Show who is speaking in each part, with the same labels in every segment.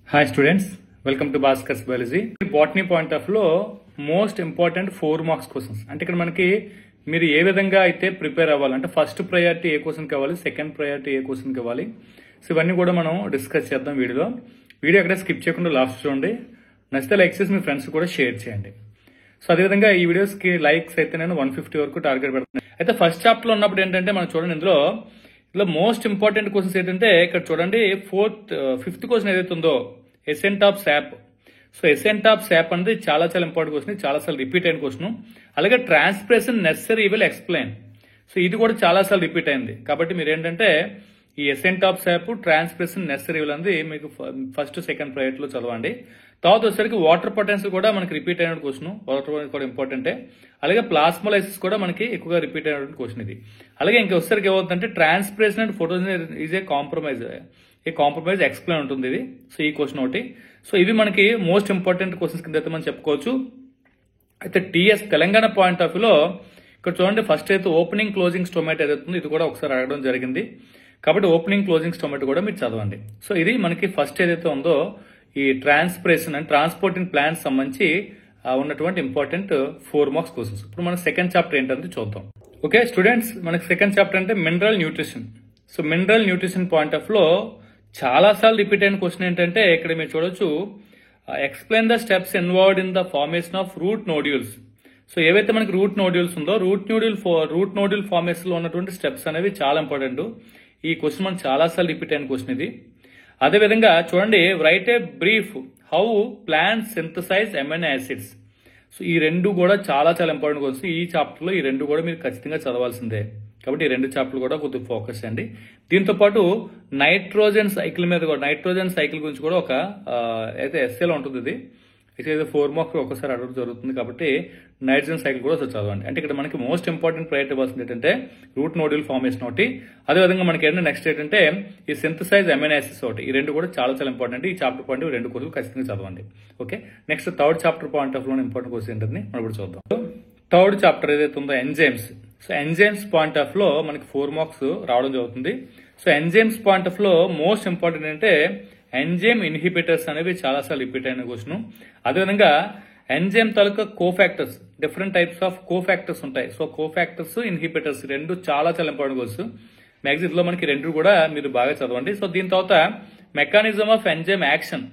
Speaker 1: Hi students, welcome to Bhaskars Biology. Botany point of లో most important 4 marks questions అంటే ఇక్కడ మనకి మీరు ఏ విధంగా అయితే ప్రిపేర్ అవ్వాలంటే ఫస్ట్ ప్రయారిటీ ఏ క్వశ్చన్ కావాలి, సెకండ్ ప్రయారిటీ ఏ క్వశ్చన్ కావాలి, సో ఇవన్నీ కూడా మనం డిస్కస్ చేద్దాం వీడియో ఎక్కడ స్కిప్ చేయకుండా లాస్ట్ చూడండి. నచ్చితే లైక్ చేసి మీ ఫ్రెండ్స్ కూడా షేర్ చేయండి. సో అదేవిధంగా ఈ వీడియోస్ కి లైక్స్ అయితే నేను 150 వరకు టార్గెట్ పెడుతున్నాను. అయితే ఫస్ట్ చాప్టర్ లో ఉన్నప్పుడు ఏంటంటే మనం చూడండి ఇందులో మోస్ట్ ఇంపార్టెంట్ క్వశ్చన్స్ ఏంటంటే ఇక్కడ చూడండి ఫిఫ్త్ క్వశ్చన్ ఏదైతే ఉందో ascent of sap. So ascent of sap అనేది చాలా ఇంపార్టెంట్ క్వశ్చన్, చాలాసార్లు రిపీట్ అయిన క్వశ్చన్. అలాగే transpiration necessary evil explain. So ఇది కూడా చాలాసార్లు రిపీట్ అయింది. కాబట్టి మీరు ఏంటంటే ఈ ascent of sap, transpiration necessary evil అనేది మీకు ఫస్ట్ సెకండ్ ప్రయారిటీలో చదవండి. తర్వాత వచ్చేసరికి వాటర్ పొటెన్షియల్ కూడా మనకి రిపీట్ అయిన క్వశ్చన్, వాటర్ కూడా ఇంపార్టెంటే. అలాగే ప్లాస్మోలైసిస్ కూడా మనకి ఎక్కువగా రిపీట్ అయిన క్వశ్చన్ ఇది. అలాగే ఇంకా వచ్చేసరికి ఏమవుతుందంటే transpiration and photosynthesis is a compromise explain ఉంటుంది ఇది. సో ఈ క్వశ్చన్ ఒకటి. సో ఇవి మనకి మోస్ట్ ఇంపార్టెంట్ క్వశ్చన్స్ కింద అయితే మనం చెప్పుకోవచ్చు. అయితే టీఎస్ తెలంగాణ పాయింట్ ఆఫ్ వ్యూలో ఇక్కడ చూడండి ఫస్ట్ అయితే ఓపెనింగ్ క్లోజింగ్ స్టోమేట్ ఏదైతుంది ఇది కూడా ఒకసారి అడగడం జరిగింది. కాబట్టి ఓపెనింగ్ క్లోజింగ్ స్టోమేట్ కూడా మీరు చదవండి. సో ఇది మనకి ఫస్ట్ ఏదైతే ఉందో ఈ ట్రాన్స్పిరేషన్ అండ్ ట్రాన్స్పోర్టింగ్ ప్లాంట్స్ సంబంధించి ఉన్నటువంటి ఇంపార్టెంట్ 4 మార్క్స్ క్వశ్చన్స్. ఇప్పుడు మన సెకండ్ చాప్టర్ ఏంటంటే చూద్దాం. ఓకే స్టూడెంట్స్, మనకి సెకండ్ చాప్టర్ అంటే mineral nutrition. So mineral nutrition point of లో చాలాసార్లు రిపీట్ అయిన క్వశ్చన్ ఏంటంటే ఇక్కడ మీరు చూడొచ్చు explain the steps involved in the formation of root nodules. So ఏవైతే మనకి రూట్ నోడ్యూల్స్ ఉందో రూట్ నోడ్యూల్ ఫార్మేషన్ లో ఉన్నటువంటి స్టెప్స్ అనేవి చాలా ఇంపార్టెంట్. ఈ క్వశ్చన్ మనం చాలాసార్లు రిపీట్ అయిన క్వశ్చన్ ఇది. అదేవిధంగా చూడండి write a brief how plants synthesize amino acids. So ఈ రెండు కూడా చాలా ఇంపార్టెంట్ క్వశ్చన్. ఈ చాప్టర్ లో ఈ రెండు కూడా మీరు ఖచ్చితంగా చదవాల్సిందే. కాబట్టి ఈ రెండు చాప్టర్లు కూడా కొద్దిగా ఫోకస్ చేయండి. దీంతో పాటు నైట్రోజన్ సైకిల్ మీద కూడా, నైట్రోజన్ సైకిల్ గురించి కూడా ఒక అయితే ఎస్ఏలో ఉంటుంది. ఇది అయితే 4 మార్క్స్ ఒకసారి అడగడం జరుగుతుంది. కాబట్టి నైట్రోజన్ సైకిల్ కూడా ఒకసారి చదవండి. అంటే ఇక్కడ మనకి మోస్ట్ ఇంపార్టెంట్ ప్రయారిటీ ఇవ్వాల్సింది ఏంటంటే రూట్ నోడ్యూల్ ఫార్మేషన్ ఒకటి, అదేవిధంగా మనకి ఏంటంటే నెక్స్ట్ ఏంటంటే ఈ సింథసైజ్ అమైనో యాసిడ్స్ ఒకటి. ఈ రెండు కూడా చాలా ఇంపార్టెంట్. ఈ చాప్టర్ పాయింట్ రెండు కోర్సులు ఖచ్చితంగా చదవండి. Okay, next third chapter point of లో ఇంపార్టెంట్ కోర్స్ ఏంటని మనం ఇప్పుడు చూద్దాం. థర్డ్ చాప్టర్ ఏదైతే ఉందో enzymes. So enzymes point of లో మనకి 4 మార్క్స్ రావడం జరుగుతుంది. సో ఎంజైమ్స్ పాయింట్ ఆఫ్ లో మోస్ట్ ఇంపార్టెంట్ ఏంటంటే ఎంజైమ్ ఇన్హిబిటర్స్ అనేవి చాలాసార్లు రిపీట్ అయిన క్వశ్చన్. అదేవిధంగా enzyme taluka cofactors, different types of cofactors ఉంటాయి. సో కోఫాక్టర్స్, ఇన్హిబిటర్స్ రెండు చాలా ఇంపార్టెంట్ క్వశ్చన్. మ్యాక్సిమం లో మనకి రెండు కూడా మీరు బాగా చదవండి. సో దీని తర్వాత mechanism of enzyme action.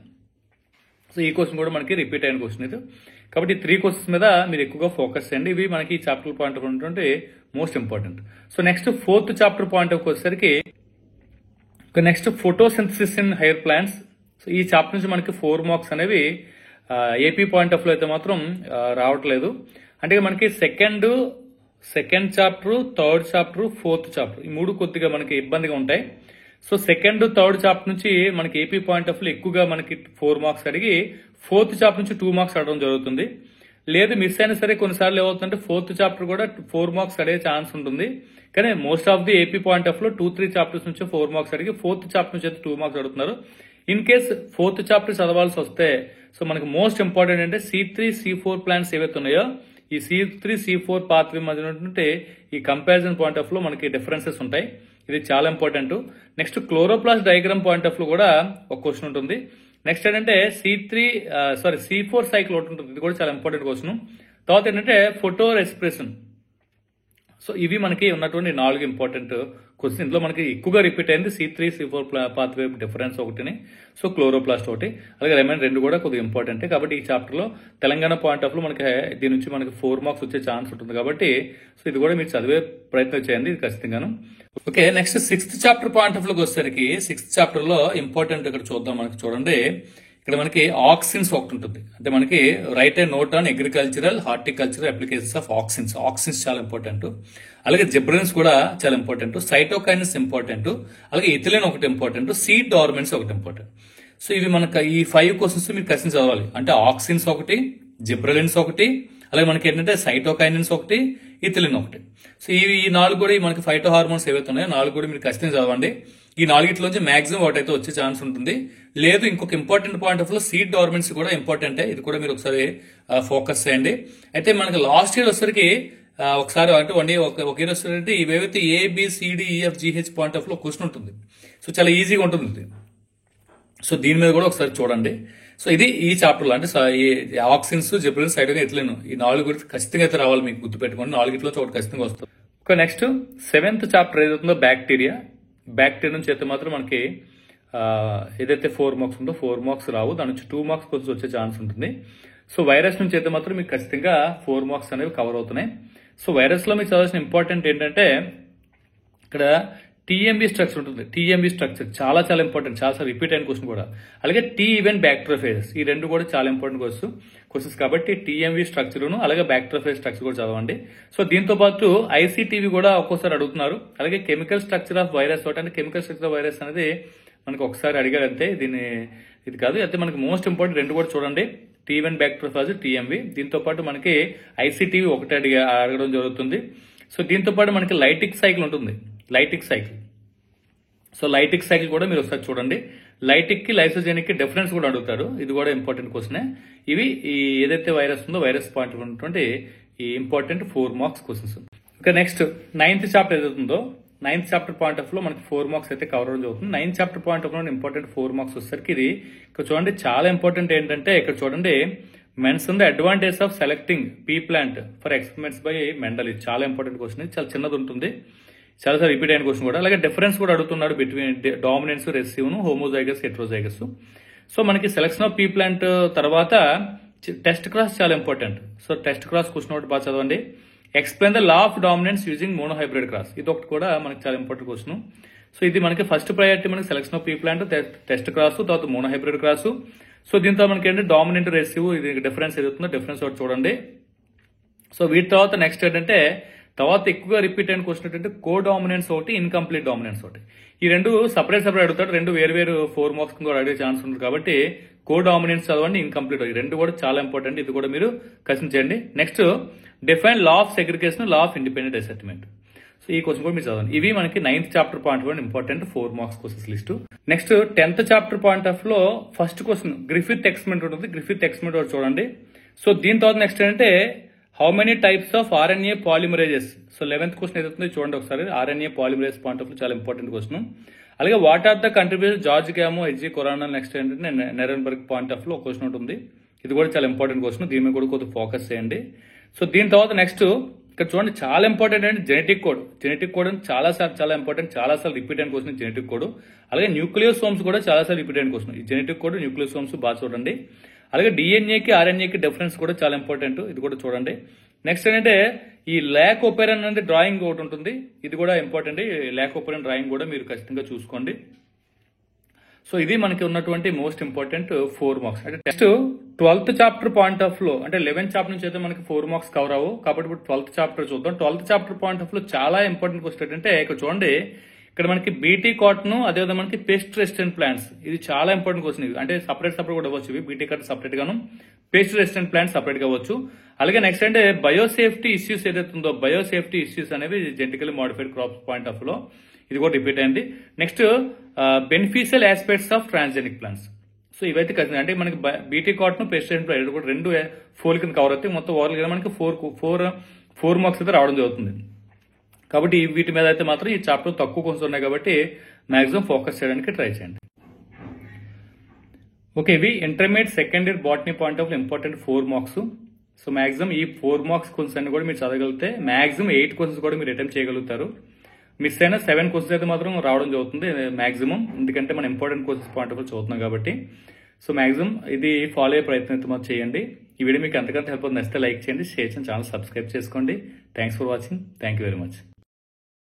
Speaker 1: So ఈ క్వశ్చన్ కూడా మనకి రిపీట్ అయిన క్వశ్చన్ ఇది. కాబట్టి 3 క్వశ్చన్స్ మీద మీరు ఎక్కువగా ఫోకస్ చేయండి. ఇవి మనకి ఈ చాప్టర్ పాయింట్ ఆఫ్ ఉన్నటువంటి most important. So next fourth chapter point of వచ్చేసరికి next photosynthesis in higher plants. So ఈ చాప్టర్ నుంచి మనకి 4 మార్క్స్ అనేవి ఏపీ పాయింట్ ఆఫ్ లో అయితే మాత్రం రావట్లేదు. అంటే మనకి second chapter, third chapter, fourth chapter ఈ మూడు కొద్దిగా మనకి ఇబ్బందిగా ఉంటాయి. సో సెకండ్, థర్డ్ చాప్టర్ నుంచి మనకి ఏపీ పాయింట్ ఆఫ్ లో ఎక్కువగా మనకి 4 మార్క్స్ అడిగి ఫోర్త్ చాప్టర్ నుంచి 2 మార్క్స్ అడగడం జరుగుతుంది. లేదు మిస్ అయినా సరే కొన్నిసార్లు ఏమవుతుందంటే ఫోర్త్ చాప్టర్ కూడా 4 మార్క్స్ అడిగే ఛాన్స్ ఉంటుంది. కానీ most of the AP point of లో 2-3 చాప్టర్స్ నుంచి 4 మార్క్స్ అడిగి ఫోర్త్ చాప్టర్ నుంచి అయితే 2 మార్క్స్ అడుగుతున్నారు. ఇన్ కేస్ ఫోర్త్ చాప్టర్ చదవాల్సి వస్తే సో మనకి మోస్ట్ ఇంపార్టెంట్ అంటే C3, C4 ప్లాంట్స్ ఏవైతే ఉన్నాయో ఈ C3, C4 పాత్వే మధ్య ఉన్నటువంటి ఈ కంపారిజన్ పాయింట్ ఆఫ్ లో మనకి డిఫరెన్సెస్ ఉంటాయి. ఇది చాలా important. Next chloroplast diagram point of లో కూడా ఒక క్వశ్చన్ ఉంటుంది. నెక్స్ట్ ఏంటంటే C4 సైకిల్ ఒకటి ఉంటుంది. ఇది కూడా చాలా ఇంపార్టెంట్ క్వశ్చన్. తర్వాత ఏంటంటే ఫోటో రెస్పిరేషన్. సో ఇవి మనకి ఉన్నటువంటి 4 ఇంపార్టెంట్ క్వశ్చన్. ఇందులో మనకి ఎక్కువగా రిపీట్ అయింది C3, C4 పాత్వే డిఫరెన్స్ ఒకటిని, సో క్లోరోప్లాస్ట్ ఒకటి, అలాగే రిమైన్ రెండు కూడా కొద్దిగా ఇంపార్టెంట్. కాబట్టి ఈ చాప్టర్ లో తెలంగాణ పాయింట్ ఆఫ్ లో మనకి దీని నుంచి మనకి 4 మార్క్స్ వచ్చే ఛాన్స్ ఉంటుంది. కాబట్టి సో ఇది కూడా మీరు చదివే ప్రయత్నం చేయండి ఇది ఖచ్చితంగాను. Okay, next 6th chapter point of లోకి వచ్చేసరికి 6th చాప్టర్ లో ఇంపార్టెంట్ ఇక్కడ చూద్దాం. మనకి చూడండి ఇక్కడ మనకి ఆక్సిన్స్ ఒకటి ఉంటుంది. అంటే మనకి right a note on agricultural, horticultural applications of auxins. Auxins చాలా ఇంపార్టెంట్. అలాగే జిబ్రెన్స్ కూడా చాలా ఇంపార్టెంట్. సైటోకైనస్ ఇంపార్టెంట్. అలాగే ఇథిలిన్ ఒకటి ఇంపార్టెంట్. సీడ్ డార్మెంట్స్ ఒకటి ఇంపార్టెంట్. సో ఇవి మనకి ఈ 5 క్వశ్చన్స్ మీరు ఖచ్చితంగా చదవాలి. అంటే ఆక్సిన్స్ ఒకటి, జిబ్రెలిన్స్ ఒకటి, అలాగే మనకి ఏంటంటే సైటోకైనన్స్ ఒకటి, ఇథిలిన్ ఒకటి. సో ఇవి ఈ 4 కూడా మనకి ఫైటో హార్మోన్స్ ఏవైతే ఉన్నాయో 4 కూడా మీరు ఖచ్చితంగా చదవండి. ఈ 4 మాక్సిమం ఒకటైతే వచ్చే ఛాన్స్ ఉంటుంది. లేదు ఇంకొక ఇంపార్టెంట్ పాయింట్ ఆఫ్ లో సీడ్ డార్మెంట్స్ కూడా ఇంపార్టెంటే. ఇది కూడా మీరు ఒకసారి ఫోకస్ చేయండి. అయితే మనకి లాస్ట్ ఇయర్ వచ్చేసరికి ఒకసారి అంటే ఒక ఇయర్ వచ్చేసరికి ఇవేవైతే ABCDEFGH పాయింట్ ఆఫ్ లో క్వశ్చన్ ఉంటుంది. సో చాలా ఈజీగా ఉంటుంది. సో దీని మీద కూడా ఒకసారి చూడండి. సో ఇది ఈ చాప్టర్లో అంటే ఈ ఆక్సిన్స్, జిబ్రెలిన్స్, సైటోకిన్, ఎథిలిన్ ఈ 4 గురించి ఖచ్చితంగా అయితే రావాలి, మీకు గుర్తుపెట్టుకోండి. 4 ఒకటి ఖచ్చితంగా వస్తుంది. ఒక నెక్స్ట్ 7th చాప్టర్ ఏదైతుందో బ్యాక్టీరియా నుంచి అయితే మాత్రం మనకి ఏదైతే 4 మార్క్స్ ఉందో 4 మార్క్స్ రావు, దాని నుంచి 2 మార్క్స్ కొంచెం వచ్చే ఛాన్స్ ఉంటుంది. సో వైరస్ నుంచి అయితే మాత్రం మీకు ఖచ్చితంగా 4 మార్క్స్ అనేవి కవర్ అవుతున్నాయి. సో వైరస్ లో మీకు చదవాల్సిన ఇంపార్టెంట్ ఏంటంటే ఇక్కడ టీఎంబీ స్ట్రక్చర్ ఉంటుంది. టీఎంబీ స్ట్రక్చర్ చాలా చాలా ఇంపార్టెంట్, చాలా రిపీట్ అయిన క్వశ్చన్ కూడా. అలాగే టీ ఈవెన్ బ్యాక్టీరియోఫేజెస్ ఈ 2 కూడా చాలా ఇంపార్టెంట్ క్వశ్చన్స్ కాబట్టి టీఎంబీ స్ట్రక్చర్ అలాగే బ్యాక్టీరియోఫేజ్ స్ట్రక్చర్ కూడా చదవండి. సో దీంతో పాటు ఐసీటీవీ కూడా ఒక్కోసారి అడుగుతున్నారు. అలాగే కెమికల్ స్ట్రక్చర్ ఆఫ్ వైరస్ అంటే కెమికల్ స్ట్రక్చర్ ఆఫ్ వైరస్ అనేది మనకి ఒకసారి అడిగారంటే ఇది కాదు అయితే మనకి మోస్ట్ ఇంపార్టెంట్ 2 కూడా చూడండి. టీవెన్ బ్యాక్టీరియోఫాజ్, టీఎంబీ. దీంతో పాటు మనకి ఐసీటీవీ ఒకటి అడగడం జరుగుతుంది. సో దీంతో పాటు మనకి లైటిక్ సైకిల్ ఉంటుంది. సో లైటిక్ సైకిల్ కూడా మీరు ఒకసారి చూడండి. లైటిక్ కి లైసోజెనిక్ కి డిఫరెన్స్ కూడా అడుగుతారు. ఇది కూడా ఇంపార్టెంట్ క్వశ్చనే. ఇవి ఈ ఏదైతే వైరస్ ఉందో వైరస్ పాయింట్ ఉన్నటువంటి ఈ ఇంపార్టెంట్ 4 మార్క్స్ క్వశ్చన్స్. ఇంకా నెక్స్ట్ 9th చాప్టర్ ఏదైతుందో 9th చాప్టర్ పాయింట్ ఆఫ్ లో మనకి 4 మార్క్స్ అయితే కవర్ అవడం జరుగుతుంది. 9th చాప్టర్ పాయింట్ ఆఫ్ లో ఇంపార్టెంట్ 4 మార్క్స్ వచ్చేసరికి ఇది ఇక్కడ చూడండి చాలా ఇంపార్టెంట్ ఏంటంటే ఇక్కడ చూడండి mention the advantage of selecting P plant for experiments by Mendel. ఇది చాలా ఇంపార్టెంట్ క్వశ్చన్, ఇది చాలా చిన్నది ఉంటుంది, చాలాసార్లు రిపీట్ అయిన క్వశ్చన్ కూడా. అలాగే డిఫరెన్స్ కూడా అడుగుతున్నాడు between dominance, recessive, homozygous, heterozygous. So మనకి సెలెక్షన్ ఆఫ్ పీ ప్లాంట్ తర్వాత టెస్ట్ క్రాస్ చాలా important. So test cross question ఒకటి బాగా చదవండి. Explain the law of dominance using monohybrid cross. ఇది ఒకటి కూడా మనకి చాలా ఇంపార్టెంట్ క్వశ్చన్. సో ఇది మనకి ఫస్ట్ ప్రయారిటీ మనకి selection of pea plant, test cross, తర్వాత మోనోహైబ్రిడ్ క్రాస్. సో దీంతో మనకి ఏంటంటే డామినెంట్, రెసివ్ ఇది డిఫరెన్స్ ఏదవుతుందో డిఫరెన్స్ ఒకటి చూడండి. సో వీటి తర్వాత నెక్స్ట్ ఏంటంటే తర్వాత ఎక్కువగా రిపీట్ అయిన క్వశ్చన్ ఏంటంటే కో డామినెన్స్ ఒకటి, ఇన్కంప్లీట్ డామినెన్స్ ఒకటి. ఈ 2 సపరేట్ అడుగుతాడు. 2 వేరు 4 మార్క్స్ కూడా అడిగే ఛాన్స్ ఉంది కాబట్టి కో డామినెన్స్ చదవండి, ఇన్కంప్లీట్. ఈ 2 కూడా చాలా ఇంపార్టెంట్, ఇది కూడా మీరు కసించండి. Next define law of segregation, law of independent assessment. So ఈ క్వశ్చన్ కూడా మీరు చదవండి. ఇవి మనకి 9th chapter point of important 4 marks questions list. Next 10th chapter point of లో ఫస్ట్ క్వశ్చన్ గ్రిఫిత్ ఎక్స్పెరిమెంట్ ఉంటుంది. గ్రిఫిత్ ఎక్స్పెరిమెంట్ ఒకటి చూడండి. సో దీని తర్వాత నెక్స్ట్ ఏంటంటే how many types of RNA polymerases. So 11th question ఏదైతుందో చూడండి ఒకసారి. ఆర్ఎన్ఏ పాలిమరేజ్ పాయింట్ ఆఫ్ చాలా ఇంపార్టెంట్ క్వశ్చన్. అలాగే what are the contribution George Gamow, H G Khorana. Next ఏంటంటే నెరెన్బర్గ్ పాయింట్ ఆఫ్ లో ఒక క్వశ్చన్ ఉంటుంది. ఇది కూడా చాలా ఇంపార్టెంట్ క్వశ్చన్, దీని మీద కూడా కొద్దిగా ఫోకస్ చేయండి. సో దీని తర్వాత నెక్స్ట్ ఇక్కడ చూడండి చాలా ఇంపార్టెంట్ అంటే జెనెటిక్ కోడ్. జెనెటిక్ కోడ్ అంటే చాలా ఇంపార్టెంట్, చాలాసార్లు రిపీట్ అయిన క్వశ్చన్ జెనెటిక్ కోడ్. అలాగే న్యూక్లియోసోమ్స్ కూడా చాలాసార్లు రిపీట్ అయిన క్వశ్చన్. ఈ జెనెటిక్ కోడ్, న్యూక్లియోసోమ్స్ బాగా చూడండి. అలాగే డిఎన్ఏకి ఆర్ఎన్ఏకి డిఫరెన్స్ కూడా చాలా ఇంపార్టెంట్, ఇది కూడా చూడండి. నెక్స్ట్ ఏంటంటే ఈ ల్యాక్ ఓపెరన్ అంటే డ్రాయింగ్ ఒకటి ఉంటుంది, ఇది కూడా ఇంపార్టెంట్. ల్యాక్ ఓపెరన్ డ్రాయింగ్ కూడా మీరు ఖచ్చితంగా చూసుకోండి. సో ఇది మనకి ఉన్నటువంటి మోస్ట్ ఇంపార్టెంట్ 4 మార్క్స్. అంటే next 12th chapter point of లో అంటే 11th చాప్టర్ నుంచి అయితే మనకి 4 మార్క్స్ కవర్ అవ్వవు కాబట్టి ఇప్పుడు 12th చాప్టర్ చూద్దాం. 12th చాప్టర్ పాయింట్ ఆఫ్ లో చాలా ఇంపార్టెంట్ క్వశ్చన్ ఏంటంటే ఇక్కడ చూడండి ఇక్కడ మనకి బీటీ కాటన్, అదేవిధంగా మనకి పెస్ట్ రెసిస్టెంట్ ప్లాంట్స్. ఇది చాలా ఇంపార్టెంట్ క్వశ్చన్. ఇది అంటే సపరేట్ కూడా అవ్వచ్చు. ఇవి బీటీ కాటన్ సపరేట్ గాను, పెస్ట్ రెసిస్టెంట్ ప్లాంట్స్ సపరేట్ గా అవ్వచ్చు. అలాగే నెక్స్ట్ అంటే బయోసేఫ్టీ ఇష్యూస్ ఏదైతే ఉందో బయోసేఫ్టీ ఇష్యూస్ అనేవి genetically modified crops point of లో ఇది కూడా రిపీట్ అయింది. Next beneficial aspects of transgenic plants. So ఇవైతే ఖచ్చితంగా అంటే మనకి BT cotton, pest resistant plant కూడా 2 4 కింద కవర్ అవుతాయి. మొత్తం ఓవరాల్ గా మనకి 4 మార్క్స్ అయితే రావడం జరుగుతుంది. కాబట్టి వీటి మీద అయితే మాత్రం ఈ చాప్టర్ తక్కువ క్వశ్చన్స్ ఉన్నాయి కాబట్టి మాక్సిమం ఫోకస్ చేయడానికి ట్రై చేయండి. ఓకే, ఇవి intermediate second year botany point of important 4 marks. So maximum ఈ 4 మార్క్స్ క్వశ్చన్స్ అన్ని కూడా మీరు చదవగలిగితే మాక్సిమం 8 క్వశ్చన్స్ కూడా మీరు అటెంప్ట్ చేయగలుగుతారు. మిస్ అయినా 7 క్వశ్చన్స్ అయితే మాత్రం రావడం జరుగుతుంది మాక్సిమం, ఎందుకంటే మనం ఇంపార్టెంట్ క్వశ్చన్స్ పాయింట్ ఆఫ్ చదువుతున్నాం కాబట్టి. సో మాక్సిమం ఇది ఫాలో అయ్యే ప్రయత్నం అయితే మాత్రం చేయండి. ఈ వీడియో మీకు ఎంతకంత హెల్ప్ అవుతుంది, నచ్చితే లైక్ చేయండి, షేర్ చేయండి, ఛానల్ సబ్స్క్రైబ్ చేసుకోండి. Thanks for watching. Thank you very much.